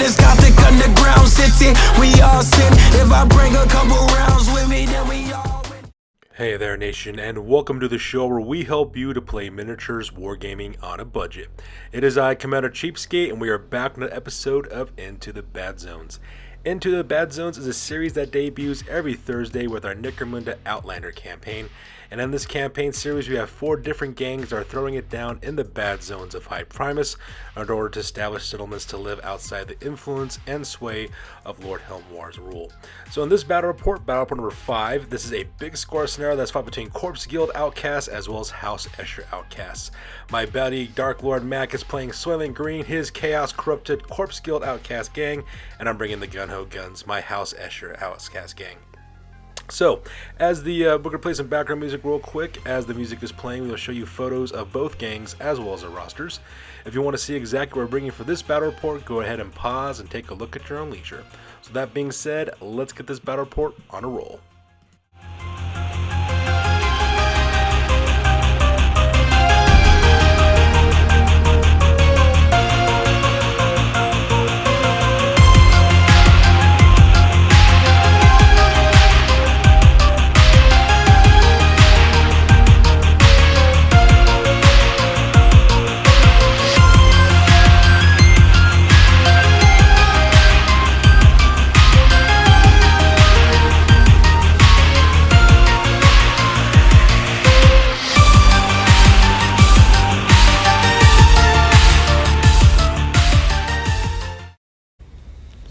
this gothic underground city. We all sin. If I bring a couple rounds with me, then we all win. Hey there, nation, and welcome to the show where we help you to play miniatures wargaming on a budget. It is I, Commander Cheapskate, and we are back on an episode of Into the Bad Zones. Into the Bad Zones is a series that debuts every Thursday with our Necromunda Outlander campaign. And in this campaign series, we have 4 different gangs that are throwing it down in the Badzones of Hive Primus in order to establish settlements to live outside the influence and sway of Lord Helmwar's rule. So in this battle report number 5, this is a big score scenario that's fought between Corpse Guild Outcasts as well as House Escher Outcasts. My buddy Dark Lord Mac is playing Soylent Green, his Chaos Corrupted Corpse Guild Outcast gang, and I'm bringing the Gung-Ho Guns, my House Escher Outcast gang. So, as we're going to play some background music real quick. As the music is playing, we'll show you photos of both gangs as well as their rosters. If you want to see exactly what we're bringing for this battle report, go ahead and pause and take a look at your own leisure. So that being said, let's get this battle report on a roll.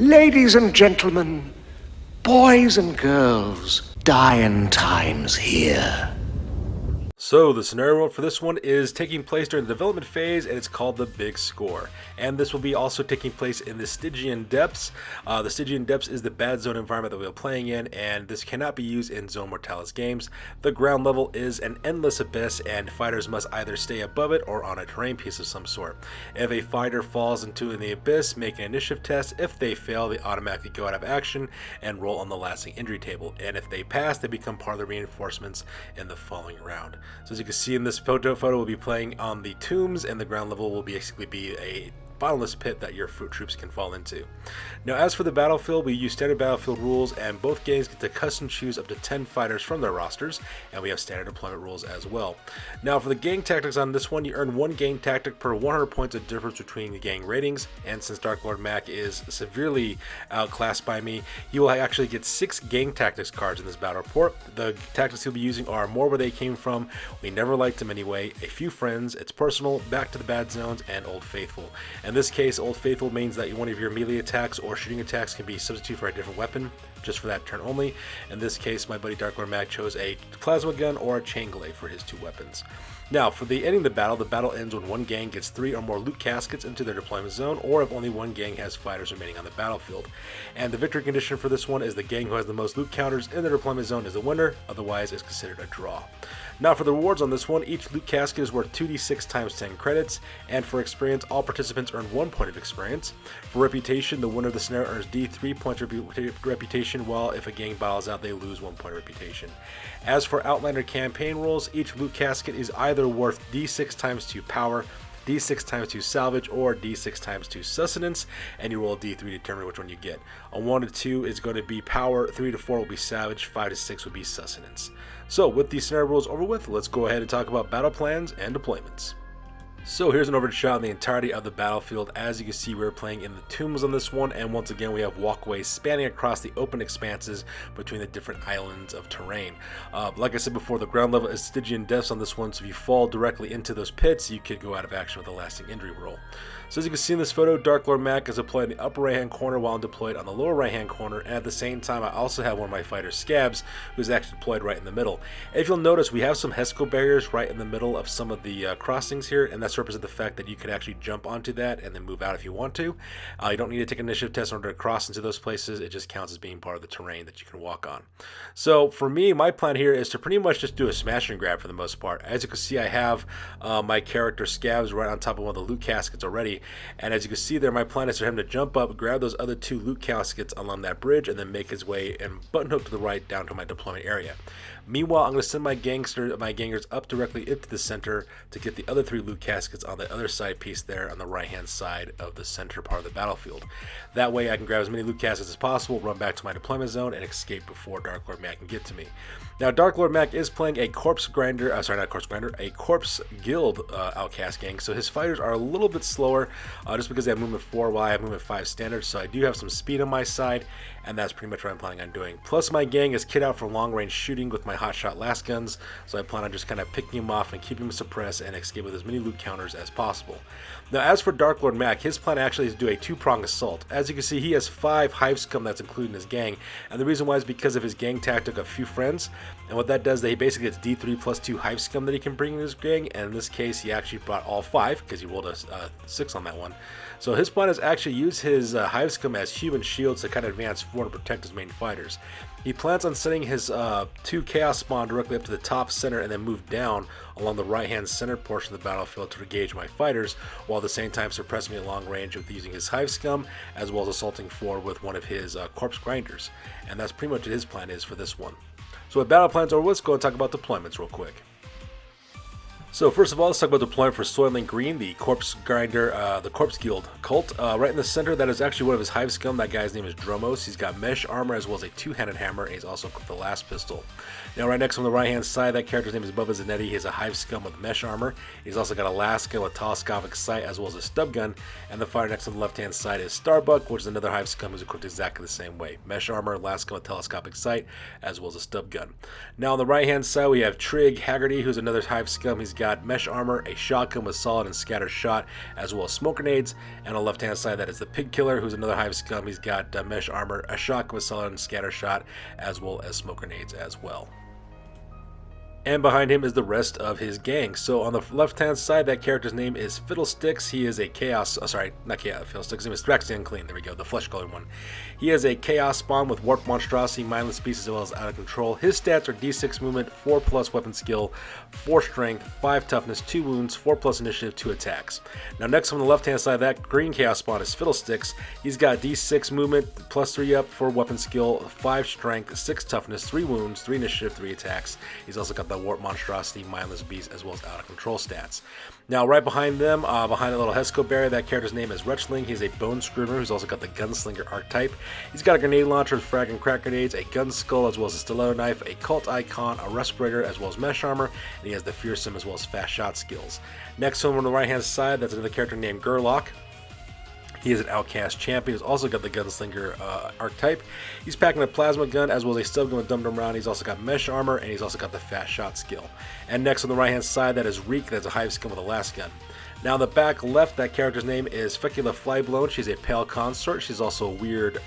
Ladies and gentlemen, boys and girls, dying times here. So the scenario for this one is taking place during the development phase, and it's called the Big Score. And this will be also taking place in the Stygian Depths. The Stygian Depths is the bad zone environment that we're playing in, and this cannot be used in Zone Mortalis games. The ground level is an endless abyss, and fighters must either stay above it or on a terrain piece of some sort. If a fighter falls into the abyss, make an initiative test. If they fail, they automatically go out of action and roll on the lasting injury table. And if they pass, they become part of the reinforcements in the following round. So as you can see in this photo will be playing on the tombs, and the ground level will basically be a bottomless pit that your troops can fall into. Now, as for the battlefield, we use standard battlefield rules, and both gangs get to custom choose up to 10 fighters from their rosters, and we have standard deployment rules as well. Now, for the gang tactics on this one, you earn 1 gang tactic per 100 points of difference between the gang ratings, and since Dark Lord Mac is severely outclassed by me, he will actually get 6 gang tactics cards in this battle report. The tactics he'll be using are more where they came from, we never liked him anyway, a few friends, it's personal, back to the bad zones, and Old Faithful. In this case, Old Faithful means that one of your melee attacks or shooting attacks can be substituted for a different weapon, just for that turn only. In this case, my buddy Dark Lord Mac chose a plasma gun or a chain glaive for his 2 weapons. Now, for the ending the battle ends when 1 gang gets 3 or more loot caskets into their deployment zone, or if only 1 gang has fighters remaining on the battlefield. And the victory condition for this one is the gang who has the most loot counters in their deployment zone is the winner, otherwise it's considered a draw. Now for the rewards on this one, each loot casket is worth 2d6 times 10 credits, and for experience, all participants earn 1 point of experience. For reputation, the winner of the scenario earns D3 points of reputation, while if a gang battles out, they lose 1 point of reputation. As for Outlander campaign rules, each loot casket is either worth D6 times 2 power, D6 times 2 salvage, or D6 times 2 sustenance, and you roll a D3 to determine which one you get. A 1 to 2 is going to be power, 3 to 4 will be salvage, 5 to 6 will be sustenance. So with these scenario rules over with, let's go ahead and talk about battle plans and deployments. So here's an overhead shot of the entirety of the battlefield. As you can see, we're playing in the tombs on this one, and once again we have walkways spanning across the open expanses between the different islands of terrain. Like I said before, the ground level is Stygian Depths on this one, so if you fall directly into those pits, you could go out of action with a lasting injury roll. So as you can see in this photo, Dark Lord Mac is deployed in the upper right hand corner while I'm deployed on the lower right hand corner, and at the same time I also have one of my fighters, Scabs, who's actually deployed right in the middle. If you'll notice, we have some Hesco barriers right in the middle of some of the crossings here, and that's represent the fact that you could actually jump onto that and then move out if you want to. You don't need to take an initiative test in order to cross into those places. It just counts as being part of the terrain that you can walk on. So for me, my plan here is to pretty much just do a smash and grab for the most part. As you can see, I have my character Scabs right on top of one of the loot caskets already, and as you can see there, my plan is for him to jump up, grab those other 2 loot caskets along that bridge, and then make his way and button hook to the right down to my deployment area. Meanwhile, I'm going to send my gangers up directly into the center to get the other 3 loot caskets caskets on the other side piece there on the right hand side of the center part of the battlefield. That way I can grab as many loot caskets as possible, run back to my deployment zone, and escape before Dark Lord Mac can get to me. Now Dark Lord Mac is playing a Corpse Guild Outcast gang, so his fighters are a little bit slower just because they have movement 4 while I have movement 5 standard, so I do have some speed on my side, and that's pretty much what I'm planning on doing. Plus my gang is kit out for long range shooting with my hotshot last guns, so I plan on just kind of picking him off and keeping him suppressed and escape with as many loot counters as possible. Now as for Dark Lord Mac, his plan actually is to do a 2-prong assault. As you can see, he has 5 Hive Scum that's included in his gang, and the reason why is because of his gang tactic of Few Friends, and what that does is that he basically gets D3 plus 2 Hive Scum that he can bring in his gang, and in this case he actually brought all 5 because he rolled a 6 on that one. So his plan is actually use his Hive Scum as human shields to kind of advance forward and protect his main fighters. He plans on setting his 2 Chaos Spawn directly up to the top center and then move down along the right hand center portion of the battlefield to engage my fighters, while at the same time suppressing me at long range with using his Hive Scum as well as assaulting forward with one of his Corpse Grinders. And that's pretty much what his plan is for this one. So with battle plans over, let's go and talk about deployments real quick. So first of all, let's talk about deployment for Soylent Green, the Corpse Grinder, the Corpse Guild cult. Right in the center, that is actually one of his Hive Scum. That guy's name is Dromos. He's got mesh armor as well as a 2-handed hammer, and he's also equipped the last pistol. Now right next on the right hand side, that character's name is Bubba Zanetti. He has a Hive Scum with mesh armor. He's also got a last gun with telescopic sight as well as a stub gun. And the fighter next on the left hand side is Starbuck, which is another Hive Scum who's equipped exactly the same way. Mesh armor, last gun with telescopic sight, as well as a stub gun. Now on the right hand side, we have Trig Haggerty, who's another Hive Scum. He's got mesh armor, a shotgun with solid and scattered shot, as well as smoke grenades. And on the left hand side, that is the Pig Killer, who's another Hive Scum. He's got mesh armor, a shotgun with solid and scatter shot, as well as smoke grenades as well. And behind him is the rest of his gang. So on the left hand side, that character's name is Fiddlesticks. He is a Chaos, not Chaos, Fiddlesticks, his name is Thrax the Unclean, there we go, the flesh colored one. He is a Chaos Spawn with Warp Monstrosity, Mindless Beast, as well as Out of Control. His stats are D6 movement, 4+ weapon skill, 4 strength, 5 toughness, 2 wounds, 4+ initiative, 2 attacks. Now next on the left hand side, that green Chaos Spawn is Fiddlesticks. He's got D6 movement, +3 up for weapon skill, 5 strength, 6 toughness, 3 wounds, 3 initiative, 3 attacks. He's also got the Warp Monstrosity, Mindless Beast, as well as Out of Control stats. Now right behind them, behind the little Hesco Barrier, that character's name is Wretchling. He's a Bone Screamer who's also got the Gunslinger archetype. He's got a grenade launcher with frag and crack grenades, a gun skull as well as a stiletto knife, a cult icon, a respirator as well as mesh armor, and he has the fearsome as well as fast shot skills. Next to him on the right hand side, that's another character named Gerlach. He is an Outcast champion. He's also got the Gunslinger archetype. He's packing a plasma gun as well as a stub gun with Dum Dum Round. He's also got mesh armor, and he's also got the fast shot skill. And next on the right hand side, that is Reek. That's a Hive Scum with a last gun. Now on the back left, that character's name is Fecula Flyblown. She's a Pale Consort. She's also a weird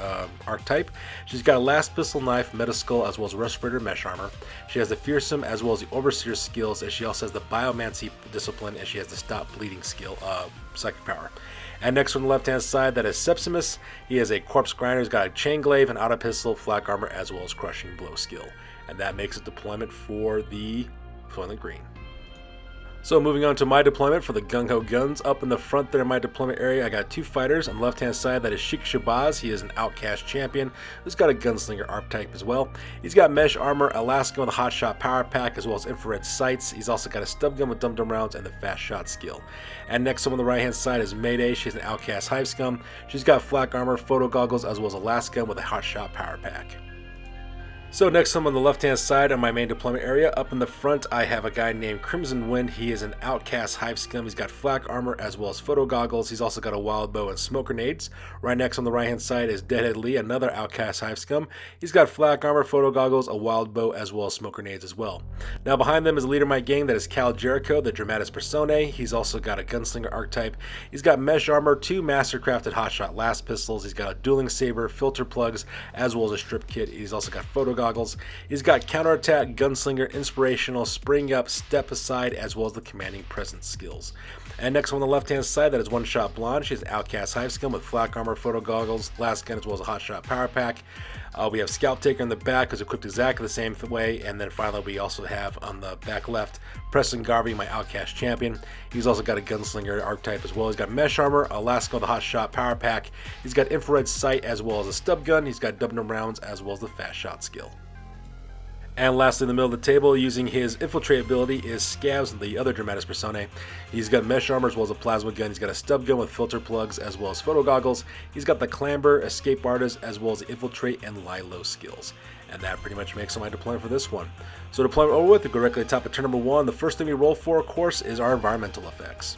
archetype. She's got a Last Pistol Knife, Metaskull, as well as Respirator mesh armor. She has the Fearsome as well as the Overseer skills, and she also has the Biomancy discipline, and she has the Stop Bleeding skill, psychic power. And next on the left hand side, that is Sepsimus. He is a Corpse Grinder. He's got a Chain Glaive, an Auto Pistol, Flak Armor, as well as Crushing Blow skill. And that makes a deployment for the Soylent Green. So moving on to my deployment for the Gung-Ho Guns. Up in the front there in my deployment area, I got 2 fighters. On the left hand side, that is Sheik Shabazz. He is an Outcast champion who's got a Gunslinger archetype as well. He's got mesh armor, Alaska with a hotshot power pack, as well as infrared sights. He's also got a stub gun with Dum Dum Rounds and the fast shot skill. And next on the right hand side is Mayday. She's an Outcast Hive Scum. She's got flak armor, photo goggles, as well as a last gun with a hotshot power pack. So next on the left hand side of my main deployment area, up in the front I have a guy named Crimson Wind. He is an Outcast Hive Scum. He's got flak armor as well as photo goggles. He's also got a wild bow and smoke grenades. Right next on the right hand side is Deadhead Lee, another Outcast Hive Scum. He's got flak armor, photo goggles, a wild bow, as well as smoke grenades as well. Now behind them is the leader of my gang, that is Cal Jericho, the Dramatis Personae. He's also got a Gunslinger archetype. He's got mesh armor, 2 master-crafted hotshot last pistols. He's got a dueling saber, filter plugs, as well as a strip kit. He's also got photo goggles. He's got counterattack, gunslinger, inspirational, spring up, step aside, as well as the commanding presence skills. And next on the left hand side, that is One Shot Blonde. She's an Outcast Hive Scum with flak armor, photo goggles, last gun, as well as a hotshot power pack. We have Scalp Taker in the back, who's equipped exactly the same way. And then finally, we also have on the back left, Preston Garvey, my Outcast champion. He's also got a Gunslinger archetype as well. He's got mesh armor, Alaska with a hotshot power pack. He's got infrared sight as well as a stub gun. He's got Dum Dum Rounds as well as the fast shot skill. And lastly, in the middle of the table, using his infiltrate ability, is Scabs, the other Dramatis Personae. He's got mesh armor as well as a plasma gun. He's got a stub gun with filter plugs as well as photo goggles. He's got the Clamber, Escape Artist, as well as the infiltrate and lie low skills. And that pretty much makes all my deployment for this one. So deployment over with, we go directly to the top of turn number 1. The first thing we roll for, of course, is our environmental effects.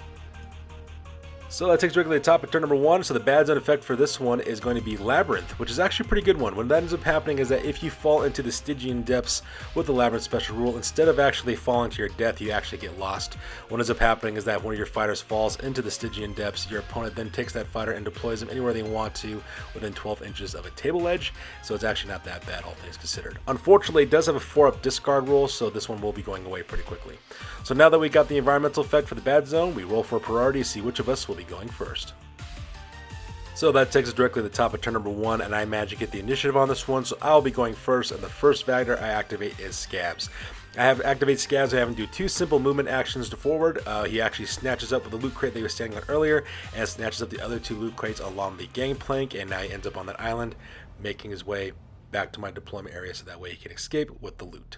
So that takes directly to the top of turn number 1. So the bad zone effect for this one is going to be Labyrinth, which is actually a pretty good one. What that ends up happening is that if you fall into the Stygian Depths with the Labyrinth special rule, instead of actually falling to your death, you actually get lost. What ends up happening is that one of your fighters falls into the Stygian Depths, your opponent then takes that fighter and deploys them anywhere they want to within 12 inches of a table edge. So it's actually not that bad, all things considered. Unfortunately, it does have a 4-up discard rule, so this one will be going away pretty quickly. So now that we got the environmental effect for the bad zone, we roll for priority to see which of us will be going first. So that takes us directly to the top of turn number 1, and I managed to get the initiative on this one, so I'll be going first, and the first factor I activate is Scabs. I have activate Scabs, I have him do 2 simple movement actions to forward. He actually snatches up with the loot crate that he was standing on earlier, and snatches up the other 2 loot crates along the gangplank, and now he ends up on that island, making his way back to my deployment area so that way he can escape with the loot.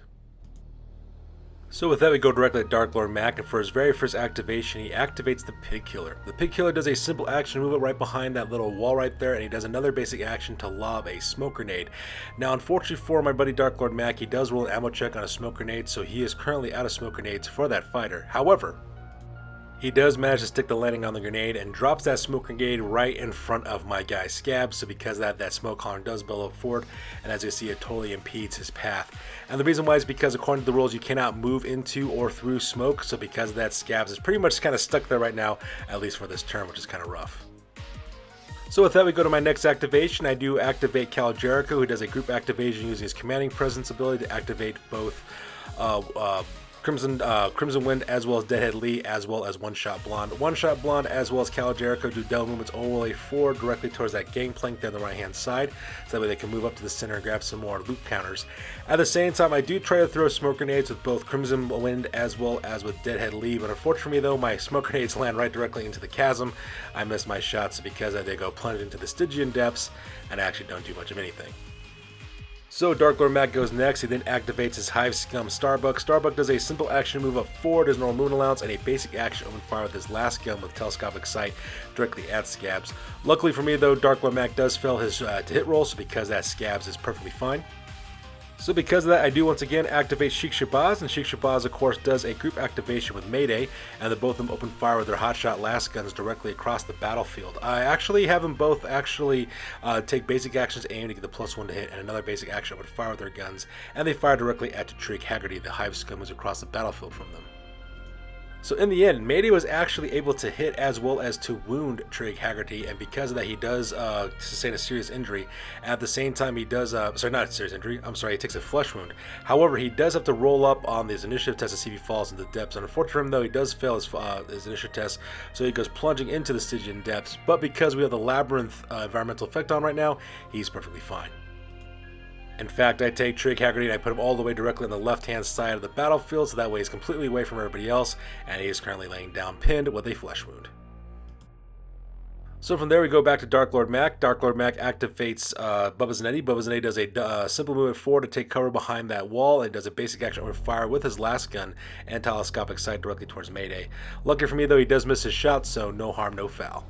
So with that, we go directly to Dark Lord Mac, and for his very first activation, he activates the Pig Killer. The Pig Killer does a simple action movement right behind that little wall right there, and he does another basic action to lob a smoke grenade. Now, unfortunately for my buddy Dark Lord Mac, he does roll an ammo check on a smoke grenade, so he is currently out of smoke grenades for that fighter. However, he does manage to stick the landing on the grenade and drops that smoke grenade right in front of my guy Scabs, so because of that smoke column does billow forward, and as you see, it totally impedes his path. And the reason why is because according to the rules, you cannot move into or through smoke, so because of that, Scabs is pretty much kind of stuck there right now, at least for this turn, which is kind of rough. So with that, we go to my next activation. I do activate Cal Jericho, who does a group activation using his Commanding Presence ability to activate both Crimson Wind, as well as Deadhead Lee, as well as One Shot Blonde. One Shot Blonde, as well as Cal Jericho, do double movements all the way forward directly towards that gangplank there on the right hand side, so that way they can move up to the center and grab some more loot counters. At the same time, I do try to throw smoke grenades with both Crimson Wind as well as with Deadhead Lee, but unfortunately though, my smoke grenades land right directly into the chasm. I miss my shots because they go plunged into the Stygian Depths, and I actually don't do much of anything. So Dark Lord Mac goes next. He then activates his Hive Scum Starbuck. Starbuck does a simple action move up forward, his normal movement allowance, and a basic action open fire with his last gun with telescopic sight directly at Scabs. Luckily for me though, Dark Lord Mac does fail his to hit roll, so because that Scabs is perfectly fine. So because of that, I do once again activate Sheikh Shabazz, and Sheikh Shabazz of course does a group activation with Mayday, and the both of them open fire with their hotshot last guns directly across the battlefield. I actually have them both take basic actions aimed to get the +1 to hit, and another basic action open fire with their guns, and they fire directly at Trig Haggerty, the Hive Scum who's across the battlefield from them. So in the end, Mayday was actually able to hit as well as to wound Trig Haggerty, and because of that, he does sustain a serious injury. At the same time, he does, sorry, not a serious injury, I'm sorry, he takes a flesh wound. However, he does have to roll up on his initiative test to see if he falls into the depths. And unfortunately for him, though, he does fail his initiative test, so he goes plunging into the Stygian Depths. But because we have the Labyrinth environmental effect on right now, he's perfectly fine. In fact, I take Trig Haggerty and I put him all the way directly on the left-hand side of the battlefield, so that way he's completely away from everybody else, and he is currently laying down pinned with a flesh wound. So from there we go back to Dark Lord Mac. Dark Lord Mac activates Bubba Zanetti. Bubba Zanetti does a simple movement forward to take cover behind that wall, and does a basic action over fire with his last gun and telescopic sight directly towards Mayday. Lucky for me though, he does miss his shot, so no harm, no foul.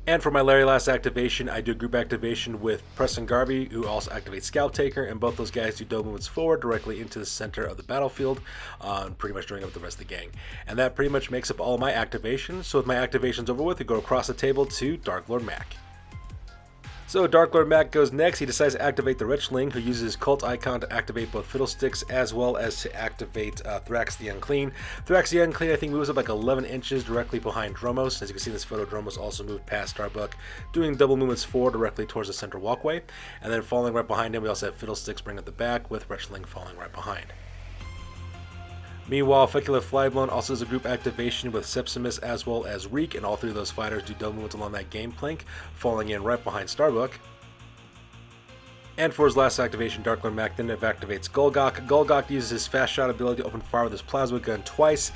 And for my very last activation, I do a group activation with Preston Garvey, who also activates Scout Taker, and both those guys do double movements forward directly into the center of the battlefield, pretty much joining up with the rest of the gang. And that pretty much makes up all my activations. So with my activations over with, we go across the table to Dark Lord Mac. So Dark Lord Mac goes next. He decides to activate the Wretchling, who uses his cult icon to activate both Fiddlesticks as well as to activate Thrax the Unclean. Thrax the Unclean, I think, moves up like 11 inches directly behind Dromos. As you can see in this photo, Dromos also moved past Starbuck, doing double movements forward directly towards the center walkway. And then following right behind him, we also have Fiddlesticks bringing up the back, with Wretchling falling right behind. Meanwhile, Feculent Flyblown also does a group activation with Sepsimus as well as Reek, and all three of those fighters do double movements along that game plank, falling in right behind Starbuck. And for his last activation, Dark Lord Mac then activates Gulgok. Gulgok uses his fast shot ability to open fire with his plasma gun twice,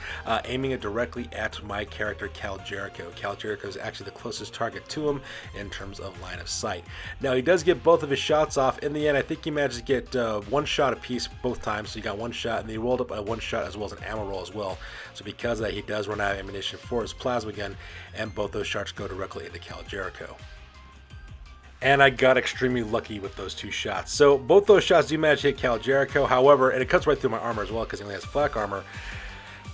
aiming it directly at my character Cal Jericho. Cal Jericho is actually the closest target to him in terms of line of sight. Now he does get both of his shots off. In the end, I think he managed to get one shot apiece both times, so he got one shot, and he rolled up a one shot as well as an ammo roll as well. So because of that, he does run out of ammunition for his plasma gun, and both those shots go directly into Cal Jericho. And I got extremely lucky with those two shots. So both those shots do manage to hit Cal Jericho, however, and it cuts right through my armor as well because he only has flak armor.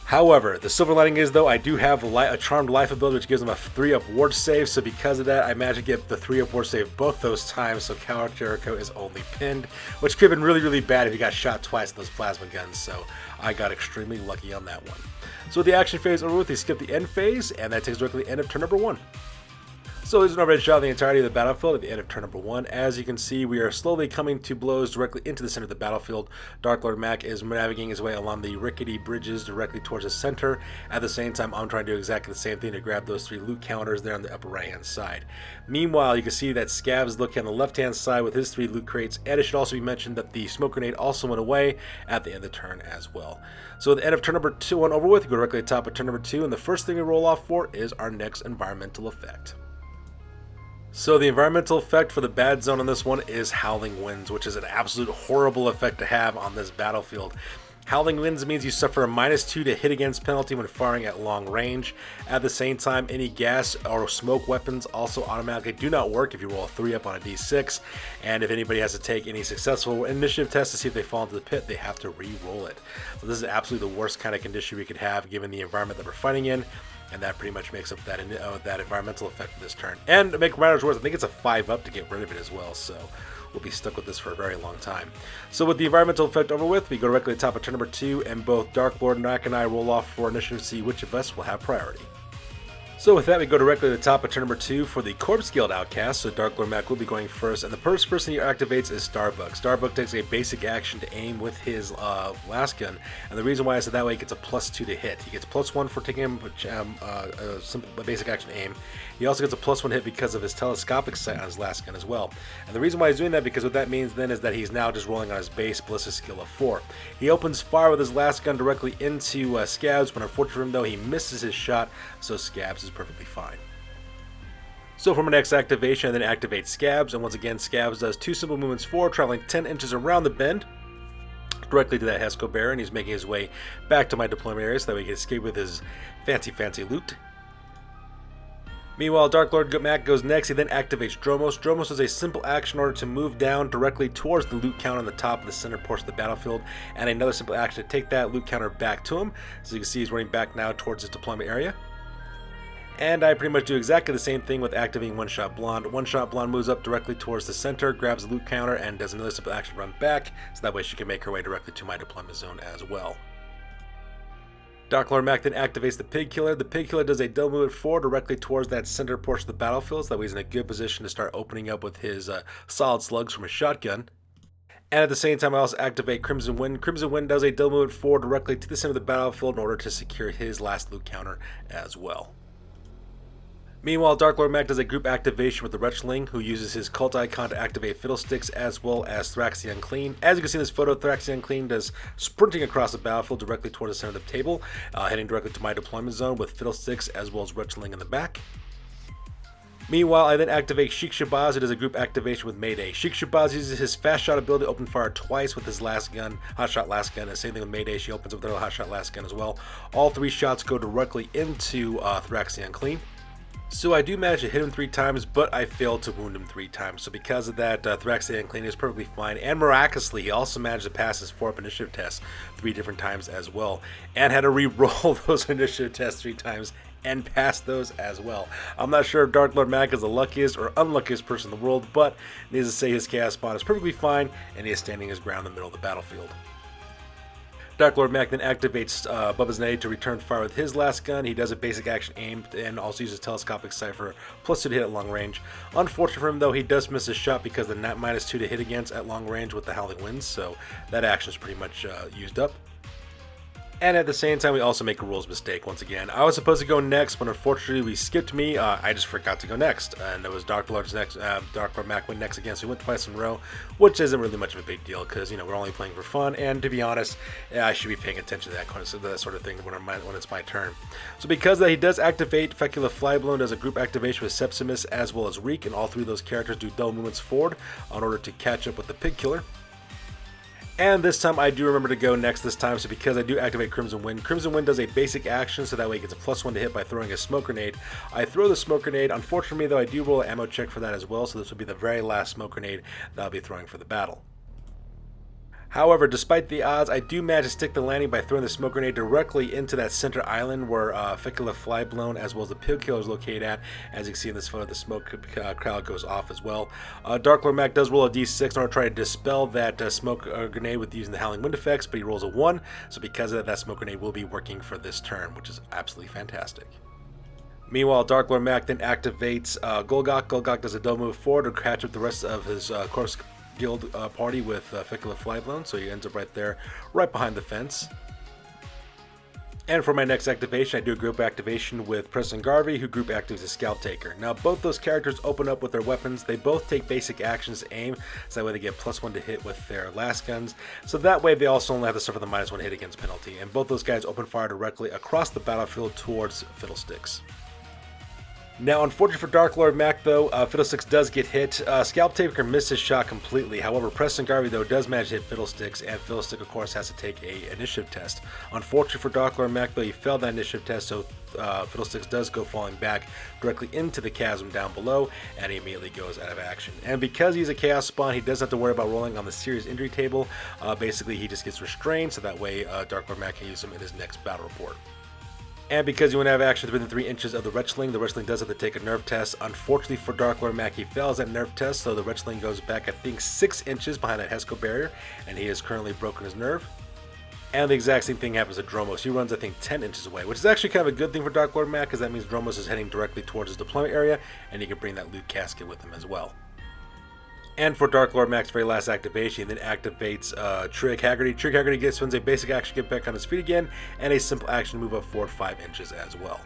However, the silver lining is, though, I do have a Charmed Life ability, which gives him a 3-up ward save, so because of that, I managed to get the 3-up ward save both those times, so Cal Jericho is only pinned, which could have been really, really bad if he got shot twice with those plasma guns, so I got extremely lucky on that one. So with the action phase over with, we skip the end phase, and that takes directly to the end of turn number 1. So there's an overhead shot of the entirety of the battlefield at the end of turn number 1. As you can see, we are slowly coming to blows directly into the center of the battlefield. Dark Lord Mac is navigating his way along the rickety bridges directly towards the center. At the same time, I'm trying to do exactly the same thing to grab those 3 loot counters there on the upper right hand side. Meanwhile, you can see that Scabs is looking on the left hand side with his 3 loot crates, and it should also be mentioned that the smoke grenade also went away at the end of the turn as well. So at the end of turn number 2 on over with, we go directly to the top of turn number 2, and the first thing we roll off for is our next environmental effect. So the environmental effect for the bad zone on this one is Howling Winds, which is an absolute horrible effect to have on this battlefield. Howling Winds means you suffer a -2 to hit against penalty when firing at long range. At the same time, any gas or smoke weapons also automatically do not work if you roll a 3-up on a d6, and if anybody has to take any successful initiative test to see if they fall into the pit, they have to re-roll it. So this is absolutely the worst kind of condition we could have given the environment that we're fighting in. And that pretty much makes up that environmental effect for this turn. And to make matters worse, I think it's a 5-up to get rid of it as well, so we'll be stuck with this for a very long time. So with the environmental effect over with, we go directly to the top of turn number 2, and both Dark Lord Mac and I roll off for initiative to see which of us will have priority. So with that, we go directly to the top of turn number 2 for the Corpse Guild Outcast. So Dark Lord Mac will be going first, and the first person he activates is Starbuck. Starbuck takes a basic action to aim with his last gun, and the reason why I said that way, he gets a +2 to hit. He gets +1 for taking him a basic action aim. He also gets a +1 hit because of his telescopic sight on his last gun as well. And the reason why he's doing that, because what that means then is that he's now just rolling on his base ballistic skill of 4. He opens fire with his last gun directly into Scabs, but unfortunately for him though, he misses his shot, so Scabs is perfectly fine. So for my next activation, I then activate Scabs, and once again Scabs does 2 simple movements forward, traveling 10 inches around the bend directly to that Hesco Bear, and he's making his way back to my deployment area so that we can escape with his fancy loot. Meanwhile, Dark Lord Mac goes next. He then activates Dromos. Dromos does a simple action in order to move down directly towards the loot counter on the top of the center portion of the battlefield, and another simple action to take that loot counter back to him. So you can see he's running back now towards his deployment area. And I pretty much do exactly the same thing with activating One Shot Blonde. One Shot Blonde moves up directly towards the center, grabs the loot counter, and does another simple action to run back, so that way she can make her way directly to my deployment zone as well. Dark Lord Mac then activates the Pig Killer. The Pig Killer does a double movement forward directly towards that center portion of the battlefield, so that way he's in a good position to start opening up with his solid slugs from his shotgun. And at the same time, I also activate Crimson Wind. Crimson Wind does a double movement forward directly to the center of the battlefield in order to secure his last loot counter as well. Meanwhile, Dark Lord Mac does a group activation with the Wretchling, who uses his cult icon to activate Fiddlesticks as well as Thrax the Unclean. As you can see in this photo, Thrax the Unclean does sprinting across the battlefield directly towards the center of the table, heading directly to my deployment zone with Fiddlesticks as well as Wretchling in the back. Meanwhile, I then activate Sheik Shabazz, who does a group activation with Mayday. Sheik Shabazz uses his fast shot ability to open fire twice with his last gun, Hot Shot Last Gun, and same thing with Mayday, she opens up with her Hot Shot Last Gun as well. All 3 shots go directly into Thrax the Unclean. So I do manage to hit him 3 times, but I failed to wound him 3 times. So because of that, Thrax the Unclean is perfectly fine. And miraculously, he also managed to pass his 4-up initiative test 3 different times as well. And had to re-roll those initiative tests 3 times and pass those as well. I'm not sure if Dark Lord Mac is the luckiest or unluckiest person in the world, but needless to say, his chaos spawn is perfectly fine, and he is standing his ground in the middle of the battlefield. Dark Lord Mac then activates Bubba's Nade to return fire with his last gun. He does a basic action aim and also uses telescopic sight for +2 to hit at long range. Unfortunate for him though, he does miss his shot because of the -2 to hit against at long range with the Howling Winds, so that action is pretty much used up. And at the same time, we also make a rules mistake once again. I was supposed to go next, but unfortunately, we skipped me. I just forgot to go next, and it was Dark Lord's next. Dark Lord Mac went next again, so we went twice in a row, which isn't really much of a big deal because we're only playing for fun. And to be honest, I should be paying attention to that sort of thing when it's my turn. So because that, he does activate Fecula Flyblown, does a group activation with Sepsimus as well as Reek, and all three of those characters do double movements forward in order to catch up with the Pig Killer. And this time I do remember to go next this time, so because I do activate Crimson Wind does a basic action, so that way it gets a +1 to hit by throwing a smoke grenade. I throw the smoke grenade. Unfortunately though, I do roll an ammo check for that as well, so this will be the very last smoke grenade that I'll be throwing for the battle. However, despite the odds, I do manage to stick the landing by throwing the smoke grenade directly into that center island where Fecula Flyblown as well as the Pig Killer is located at. As you can see in this photo, the smoke cloud goes off as well. Dark Lord Mac does roll a d6 in order to try to dispel that smoke grenade with using the Howling Wind effects, but he rolls a 1, so because of that, that smoke grenade will be working for this turn, which is absolutely fantastic. Meanwhile, Dark Lord Mac then activates Golgok. Golgok does a double move forward to catch up the rest of his Corpse Guild party with Fecula Flyblown, so he ends up right there, right behind the fence. And for my next activation, I do a group activation with Preston Garvey, who group activates a Scalp Taker. Now, both those characters open up with their weapons. They both take basic actions to aim, so that way they get +1 to hit with their last guns. So that way they also only have to suffer the -1 hit against penalty. And both those guys open fire directly across the battlefield towards Fiddlesticks. Now, unfortunately for Dark Lord Mac, though, Fiddlesticks does get hit. Scalp Taker misses his shot completely. However, Preston Garvey, though, does manage to hit Fiddlesticks, and Fiddlestick, of course, has to take a initiative test. Unfortunately for Dark Lord Mac, though, he failed that initiative test, so Fiddlesticks does go falling back directly into the chasm down below, and he immediately goes out of action. And because he's a Chaos Spawn, he doesn't have to worry about rolling on the serious injury table. Basically, he just gets restrained, so that way Dark Lord Mac can use him in his next battle report. And because you want to have actions within 3 inches of the Wretchling, the Wretchling does have to take a nerve test. Unfortunately for Dark Lord Mac, he fails that nerve test, so the Wretchling goes back, I think, 6 inches behind that Hesco barrier, and he has currently broken his nerve. And the exact same thing happens to Dromos. He runs, I think, 10 inches away, which is actually kind of a good thing for Dark Lord Mac, because that means Dromos is heading directly towards his deployment area, and he can bring that loot casket with him as well. And for Dark Lord Mac's very last activation, he then activates Trig Haggerty. Trig Haggerty spends a basic action to get back on his feet again, and a simple action to move up forward 5 inches as well.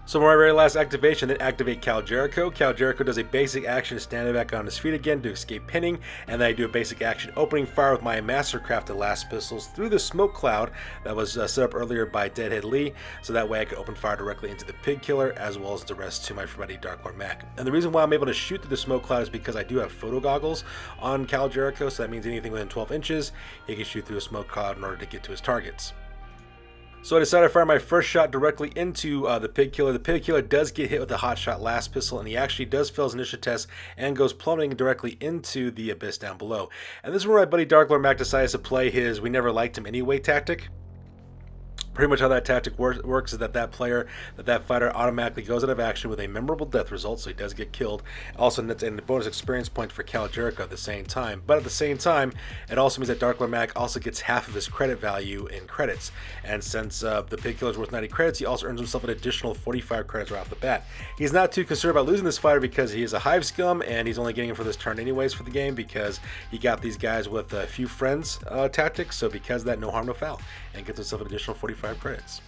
So for my very last activation, then activate Cal Jericho. Cal Jericho does a basic action to stand back on his feet again to escape pinning, and then I do a basic action opening fire with my mastercrafted last pistols through the smoke cloud that was set up earlier by Deadhead Lee, so that way I can open fire directly into the Pig Killer as well as the rest to my buddy Dark Lord Mac. And the reason why I'm able to shoot through the smoke cloud is because I do have photo goggles on Cal Jericho, so that means anything within 12 inches, he can shoot through a smoke cloud in order to get to his targets. So I decided to fire my first shot directly into the Pig Killer. The Pig Killer does get hit with the Hot Shot last pistol, and he actually does fail his initiative test and goes plummeting directly into the abyss down below. And this is where my buddy Dark Lord Mac decides to play his "we never liked him anyway" tactic. Pretty much how that tactic works is that that fighter automatically goes out of action with a memorable death result, so he does get killed. Also nets in the bonus experience point for Cal Jericho at the same time. But at the same time, it also means that Dark Lord Mac also gets half of his credit value in credits. And since the Pig Killer is worth 90 credits, he also earns himself an additional 45 credits right off the bat. He's not too concerned about losing this fighter because he is a Hive Scum, and he's only getting him for this turn anyways for the game because he got these guys with a few friends tactics. So because of that, no harm, no foul, and gets himself an additional 45 credits.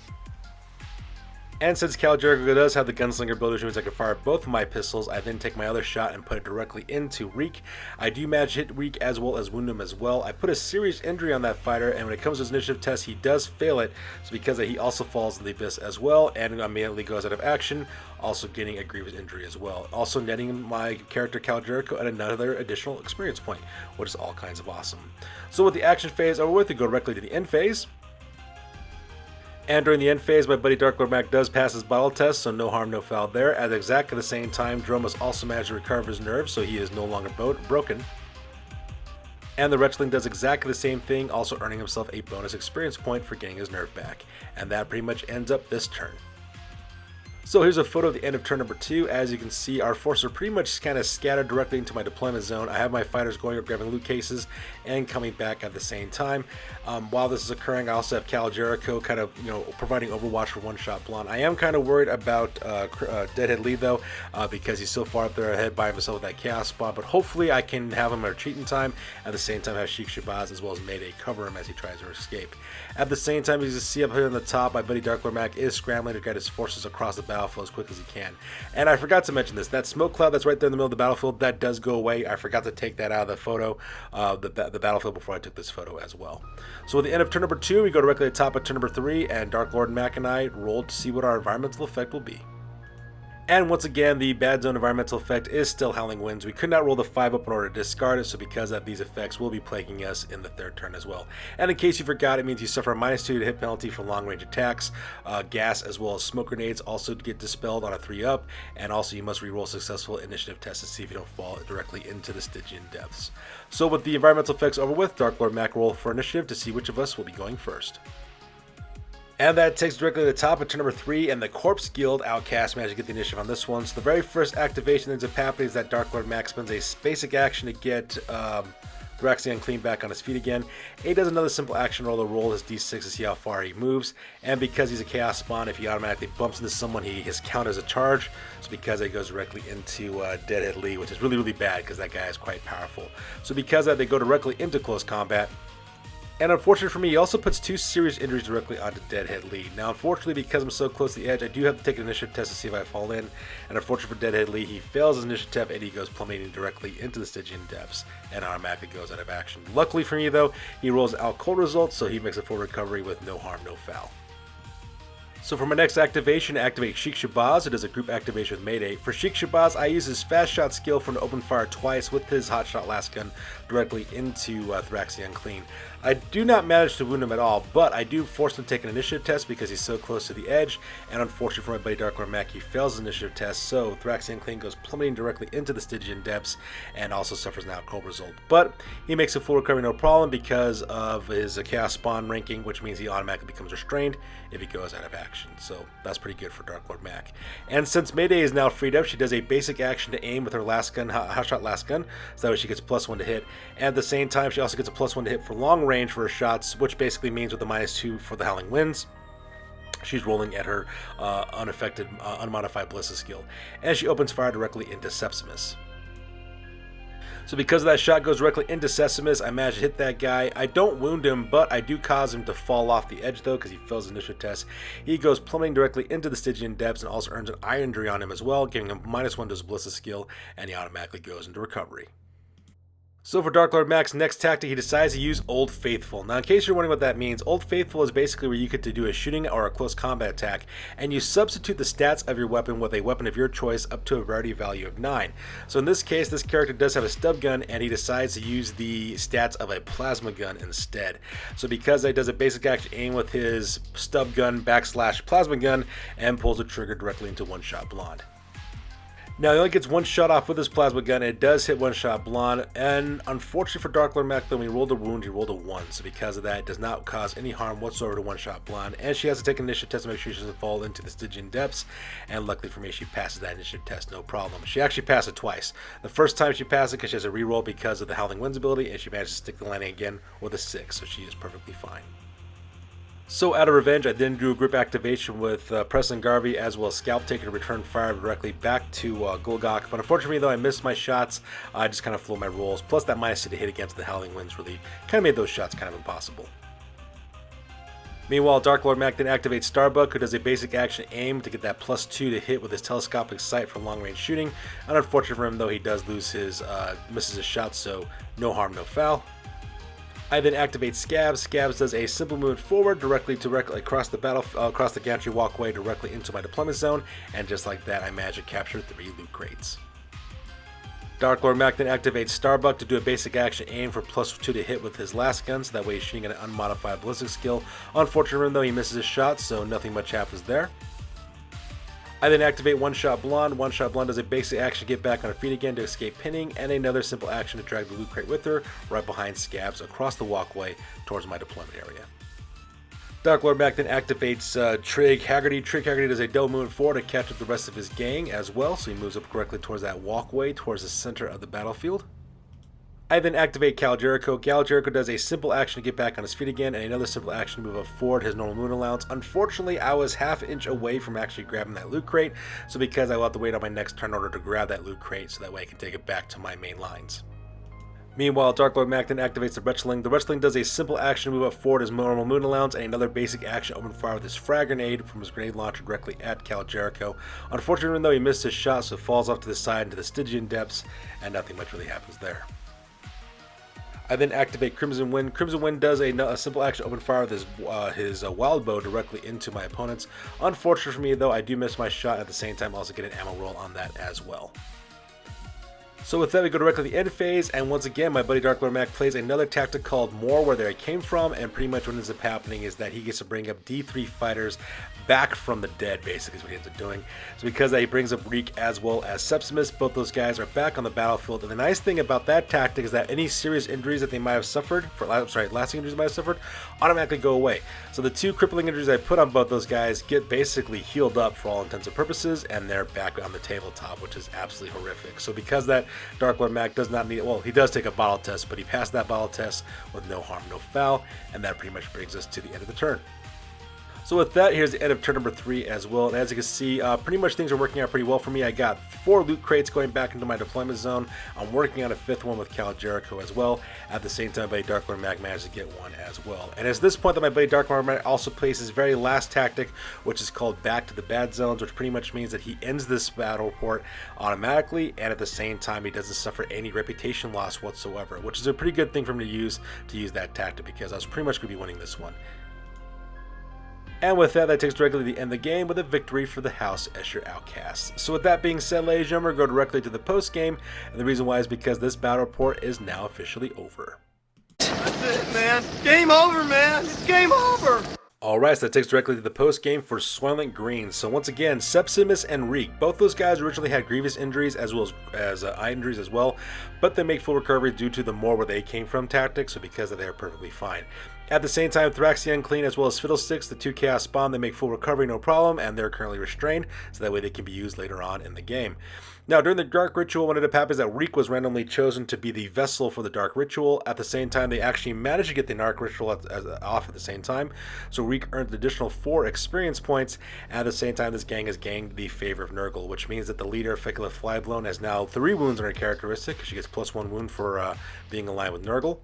And since Cal Jericho does have the Gunslinger build, which means I can fire both of my pistols, I then take my other shot and put it directly into Reek. I do manage to hit Reek as well as wound him as well. I put a serious injury on that fighter, and when it comes to his initiative test, he does fail it. So because of that, he also falls in the abyss as well, and immediately goes out of action, also getting a grievous injury as well. Also netting my character Cal Jericho at another additional experience point, which is all kinds of awesome. So with the action phase over with, we go directly to the end phase. And during the end phase, my buddy Dark Lord Mac does pass his bottle test, so no harm, no foul there. At exactly the same time, Dromos also managed to recover his nerve, so he is no longer broken. And the Wretchling does exactly the same thing, also earning himself a bonus experience point for getting his nerve back. And that pretty much ends up this turn. So here's a photo of the end of turn number 2. As you can see, our forces are pretty much kind of scattered directly into my deployment zone. I have my fighters going up, grabbing loot cases, and coming back at the same time. While this is occurring, I also have Cal Jericho kind of, providing overwatch for one-shot blonde. I am kind of worried about Deadhead Lee though, because he's so far up there ahead by himself with that Chaos Spawn. But hopefully I can have him retreat in time. At the same time, have Sheik Shabazz as well as Mayday cover him as he tries to escape. At the same time, as you can see up here on the top, my buddy Dark Lord Mac is scrambling to get his forces across the battlefield as quick as he can. And I forgot to mention this, that smoke cloud that's right there in the middle of the battlefield, that does go away. I forgot to take that out of the photo, the battlefield, before I took this photo as well. So at the end of turn number 2, we go directly to the top of turn number 3, and Dark Lord Mac and I rolled to see what our environmental effect will be. And once again, the bad zone environmental effect is still Howling Winds. We could not roll the 5 up in order to discard it, so because of these effects will be plaguing us in the 3rd turn as well. And in case you forgot, it means you suffer a -2 to hit penalty for long range attacks. Gas as well as smoke grenades also get dispelled on a 3 up, and also you must reroll successful initiative tests to see if you don't fall directly into the Stygian Depths. So with the environmental effects over with, Dark Lord Mac roll for initiative to see which of us will be going first. And that takes directly to the top of turn number 3, and the Corpse Guild Outcast managed to get the initiative on this one. So the very first activation that ends up happening is that Dark Lord Mac spends a basic action to get Thraxion Clean back on his feet again. He does another simple action roll to roll his d6 to see how far he moves, and because he's a Chaos Spawn, if he automatically bumps into someone, his count as a charge. So because it goes directly into Deadhead Lee, which is really, really bad because that guy is quite powerful. So because of that, they go directly into close combat. And unfortunately for me, he also puts 2 serious injuries directly onto Deadhead Lee. Now, unfortunately, because I'm so close to the edge, I do have to take an initiative test to see if I fall in. And unfortunately for Deadhead Lee, he fails his initiative test and he goes plummeting directly into the Stygian Depths and automatically goes out of action. Luckily for me, though, he rolls out cold results, so he makes a full recovery with no harm, no foul. So for my next activation, activate Sheik Shabazz. It is a group activation with Mayday. For Sheik Shabazz, I use his fast shot skill for an open fire twice with his hot shot last gun directly into Thraxion Clean. I do not manage to wound him at all, but I do force him to take an initiative test because he's so close to the edge, and unfortunately for my buddy Dark Lord Mac, he fails his initiative test, so Thraxion Clean goes plummeting directly into the Stygian Depths and also suffers an out cold result. But he makes a full recovery no problem because of his Chaos Spawn ranking, which means he automatically becomes restrained if he goes out of action. So that's pretty good for Dark Lord Mac. And since Mayday is now freed up, she does a basic action to aim with her last gun, hot shot last gun, so that way she gets +1 to hit. And at the same time, she also gets a +1 to hit for long range for her shots, which basically means with the -2 for the Howling Winds, she's rolling at her unaffected, unmodified Ballista skill. And she opens fire directly into Sepsimus. So because of that shot goes directly into Sepsimus, I manage to hit that guy. I don't wound him, but I do cause him to fall off the edge though, because he fails his initiative test. He goes plummeting directly into the Stygian Depths and also earns an eye injury on him as well, giving him -1 to his Ballista skill, and he automatically goes into recovery. So for Dark Lord Mac's next tactic, he decides to use Old Faithful. Now in case you're wondering what that means, Old Faithful is basically where you get to do a shooting or a close combat attack, and you substitute the stats of your weapon with a weapon of your choice up to a rarity value of 9. So in this case, this character does have a stub gun, and he decides to use the stats of a plasma gun instead. So because he does a basic action aim with his stub gun / plasma gun, and pulls the trigger directly into one-shot blonde. Now, he only gets 1 shot off with his plasma gun, and it does hit 1 shot blonde, and unfortunately for Dark Lord Mac, though, when he rolled a wound, he rolled a 1, so because of that, it does not cause any harm whatsoever to 1 shot blonde, and she has to take an initiative test to make sure she doesn't fall into the Stygian Depths, and luckily for me, she passes that initiative test, no problem. She actually passed it twice. The first time she passed it because she has a reroll because of the Howling Winds ability, and she managed to stick the landing again with a 6, so she is perfectly fine. So out of revenge, I then do a group activation with Preston Garvey as well as Scalp Taker to return fire directly back to Gulgok. But unfortunately, though, I missed my shots. I just kind of flew my rolls. Plus that -2 to hit against the Howling Winds really kind of made those shots kind of impossible. Meanwhile, Dark Lord Mac then activates Starbuck, who does a basic action aim to get that +2 to hit with his telescopic sight for long range shooting. And unfortunately for him, though, he does lose his, misses his shot, so no harm, no foul. I then activate Scabs. Scabs does a simple movement forward directly across the across the gantry walkway directly into my deployment zone, and just like that, I manage to capture 3 loot crates. Dark Lord Mac then activates Starbuck to do a basic action aim for +2 to hit with his last gun, so that way he's shooting at an unmodified ballistic skill. Unfortunately, though, he misses his shot, so nothing much happens there. I then activate One Shot Blonde. One Shot Blonde does a basic action to get back on her feet again to escape pinning, and another simple action to drag the loot crate with her right behind Scabs across the walkway towards my deployment area. Dark Lord Mac then activates Trig Haggerty. Trig Haggerty does a double movement forward to catch up the rest of his gang as well, so he moves up correctly towards that walkway towards the center of the battlefield. I then activate Cal Jericho. Cal Jericho does a simple action to get back on his feet again, and another simple action to move up forward his normal moon allowance. Unfortunately, I was half inch away from actually grabbing that loot crate, so because I will have to wait on my next turn in order to grab that loot crate, so that way I can take it back to my main lines. Meanwhile, Dark Lord Mac then activates the Wretchling. The Wretchling does a simple action to move up forward his normal moon allowance, and another basic action open fire with his frag grenade from his grenade launcher directly at Cal Jericho. Unfortunately, though, he missed his shot, so it falls off to the side into the Stygian Depths, and nothing much really happens there. I then activate Crimson Wind. Crimson Wind does a simple action open fire with his wild bow directly into my opponents. Unfortunately for me, though, I do miss my shot, at the same time also get an ammo roll on that as well. So with that, we go directly to the end phase, and once again, my buddy Dark Lord Mac plays another tactic called More Where They Came From, and pretty much what ends up happening is that he gets to bring up D3 fighters back from the dead, basically, is what he ends up doing. So because that, he brings up Reek as well as Septimus. Both those guys are back on the battlefield, and the nice thing about that tactic is that any serious injuries that they might have suffered, lasting injuries they might have suffered, automatically go away. So the two crippling injuries I put on both those guys get basically healed up for all intents and purposes, and they're back on the tabletop, which is absolutely horrific. So because that, Dark Lord Mac does not need, well, he does take a bottle test, but he passed that bottle test with no harm, no foul, and that pretty much brings us to the end of the turn. So with that, here's the end of turn number 3 as well, and as you can see, pretty much things are working out pretty well for me. I got 4 loot crates going back into my deployment zone. I'm working on a 5th one with Cal Jericho as well. At the same time, my buddy Dark Lord Mac managed to get one as well. And it's this point that my buddy Dark Lord Mac also plays his very last tactic, which is called Back to the Bad Zones, which pretty much means that he ends this battle report automatically, and at the same time, he doesn't suffer any reputation loss whatsoever, which is a pretty good thing for him to use that tactic, because I was pretty much going to be winning this one. And with that, that takes directly to the end of the game with a victory for the House Escher Outcasts. So with that being said, ladies and gentlemen, we'll go directly to the post game, and the reason why is because this battle report is now officially over. That's it, man. Game over, man. It's game over. Alright, so that takes directly to the post game for Soylent Green. So once again, Septimus and Reek, both those guys originally had grievous injuries as well as eye injuries as well, but they make full recovery due to the More Where They Came From tactic, so because of that, they're perfectly fine. At the same time, Thrax the Unclean as well as Fiddlesticks, the 2 Chaos Spawn, they make full recovery no problem, and they're currently restrained, so that way they can be used later on in the game. Now, during the Dark Ritual, what ended up happening is that Reek was randomly chosen to be the vessel for the Dark Ritual. At the same time, they actually managed to get the Dark Ritual off at the same time, so Reek earned an additional 4 experience points, and at the same time, this gang has gained the favor of Nurgle, which means that the leader, Fecula Flyblown, has now 3 wounds on her characteristic. She gets +1 wound for being aligned with Nurgle.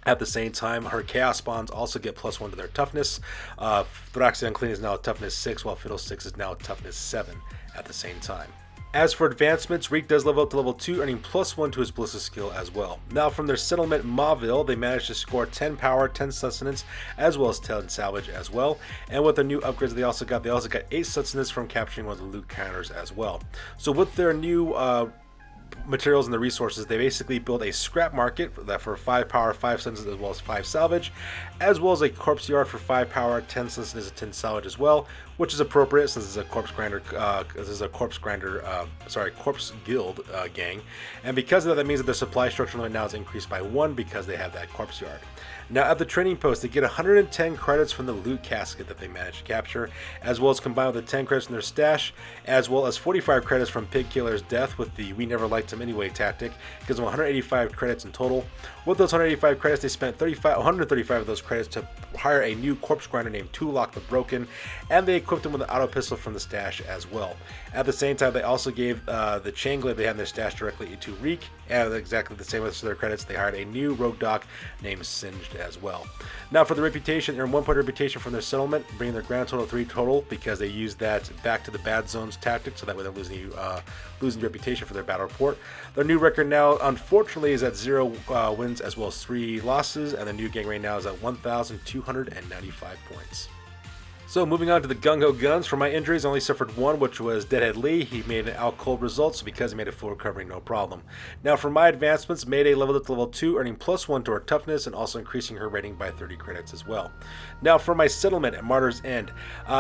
At the same time, her Chaos Spawns also get +1 to their toughness. Thrax the Unclean is now at toughness 6, while Fiddlesticks is now at toughness 7 at the same time. As for advancements, Reek does level up to level 2, earning +1 to his Ballistic skill as well. Now from their settlement Mauville, they managed to score 10 power, 10 sustenance, as well as 10 salvage as well. And with their new upgrades they also got 8 sustenance from capturing one of the loot counters as well. So with their new materials and the resources, they basically build a scrap market for 5 power, 5 sustenance, as well as 5 salvage, as well as a corpse yard for 5 power, 10 sustenance, and 10 salvage as well, which is appropriate since this is a corpse guild gang. And because of that means that their supply structure limit now is increased by 1 because they have that corpse yard. Now at the training post, they get 110 credits from the loot casket that they managed to capture, as well as combined with the 10 credits from their stash, as well as 45 credits from Pig Killer's death with the We Never Liked Him Anyway tactic. Gives them 185 credits in total. With those 185 credits, they spent 135 of those credits to hire a new corpse grinder named Tulok the Broken, and they equipped him with an auto pistol from the stash as well. At the same time, they also gave the chain glaive they had in their stash directly to Reek, and exactly the same with their credits, they hired a new rogue doc named Singed as well. Now for the reputation, they earned 1 point reputation from their settlement, bringing their grand total to 3 total because they used that Back to the Bad Zones tactic, so that way they're losing reputation for their battle report. Their new record now, unfortunately, is at 0 wins as well as 3 losses, and the new gang right now is at 1,295 points. So moving on to the Gung-Ho Guns. For my injuries, I only suffered one, which was Deadhead Lee. He made an out cold result, so because he made a full recovery, no problem. Now for my advancements, Mayday leveled up to level 2, earning +1 to her toughness and also increasing her rating by 30 credits as well. Now for my settlement at Martyr's End.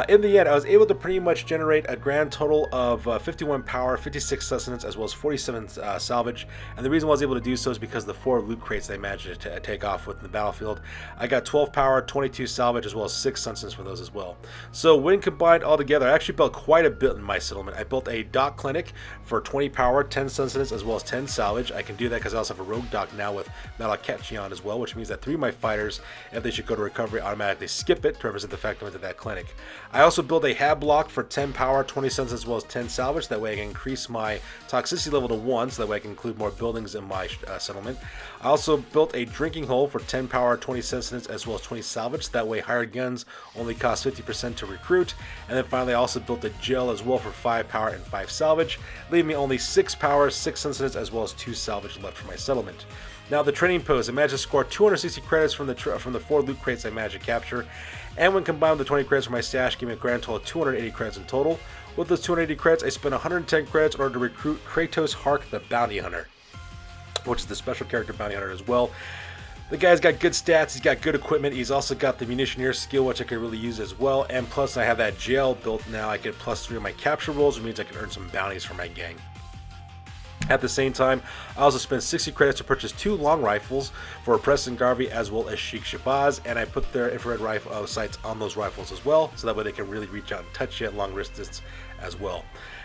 In the end, I was able to pretty much generate a grand total of 51 power, 56 sustenance, as well as 47 salvage. And the reason why I was able to do so is because of the 4 loot crates I managed to take off with in the battlefield. I got 12 power, 22 salvage, as well as 6 sustenance for those as well. So when combined all together, I actually built quite a bit in my settlement. I built a dock clinic for 20 power, 10 sustenance, as well as 10 salvage. I can do that because I also have a rogue dock now with Malakachi on as well, which means that 3 of my fighters, if they should go to recovery, automatically skip it to represent the fact I went to that clinic. I also built a hab block for 10 power, 20 sustenance, as well as 10 salvage. That way I can increase my toxicity level to 1, so that way I can include more buildings in my settlement. I also built a drinking hole for 10 power, 20 sustenance, as well as 20 salvage. That way hired guns only cost 50% to recruit. And then finally I also built a jail as well for 5 power and 5 salvage, leaving me only 6 power, 6 sustenance, as well as 2 salvage left for my settlement. Now the training post, I managed to score 260 credits from the 4 loot crates I managed to capture, and when combined with the 20 credits from my stash, gave me a grand total of 280 credits in total. With those 280 credits, I spent 110 credits in order to recruit Kratos Hark the Bounty Hunter, which is the special character bounty hunter as well. The guy's got good stats, he's got good equipment, he's also got the munitioneer skill, which I could really use as well, and plus I have that jail built now. I get +3 on my capture rolls, which means I can earn some bounties for my gang. At the same time, I also spent 60 credits to purchase 2 long rifles for Preston Garvey as well as Sheikh Shabazz, and I put their infrared rifle sights on those rifles as well, so that way they can really reach out and touch you at long distance as well.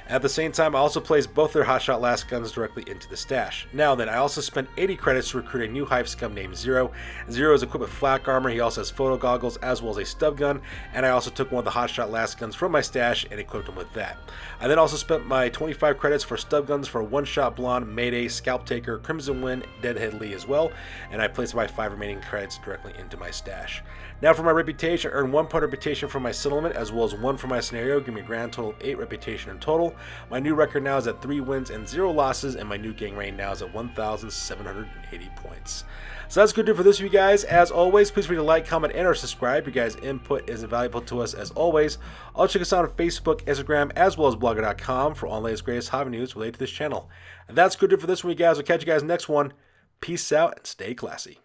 At the same time, I also placed both their hotshot last guns directly into the stash. Now then, I also spent 80 credits to recruit a new Hive scum named Zero. Zero is equipped with flak armor, he also has photo goggles as well as a stub gun, and I also took one of the hotshot last guns from my stash and equipped him with that. I then also spent my 25 credits for stub guns for One-Shot Blonde, Mayday, Scalp Taker, Crimson Wind, Deadhead Lee as well, and I placed my 5 remaining credits directly into my stash. Now for my reputation, I earned 1 point reputation from my settlement as well as 1 from my scenario, giving me a grand total of 8 reputation in total. My new record now is at 3 wins and 0 losses, and my new gang rank now is at 1,780 points. So that's good for this, you guys. As always, please remember to like, comment, and or subscribe. Your guys' input is invaluable to us as always. Also check us out on Facebook, Instagram, as well as blogger.com for all the latest greatest hobby news related to this channel. And that's good for this one, you guys. We'll catch you guys next one. Peace out and stay classy.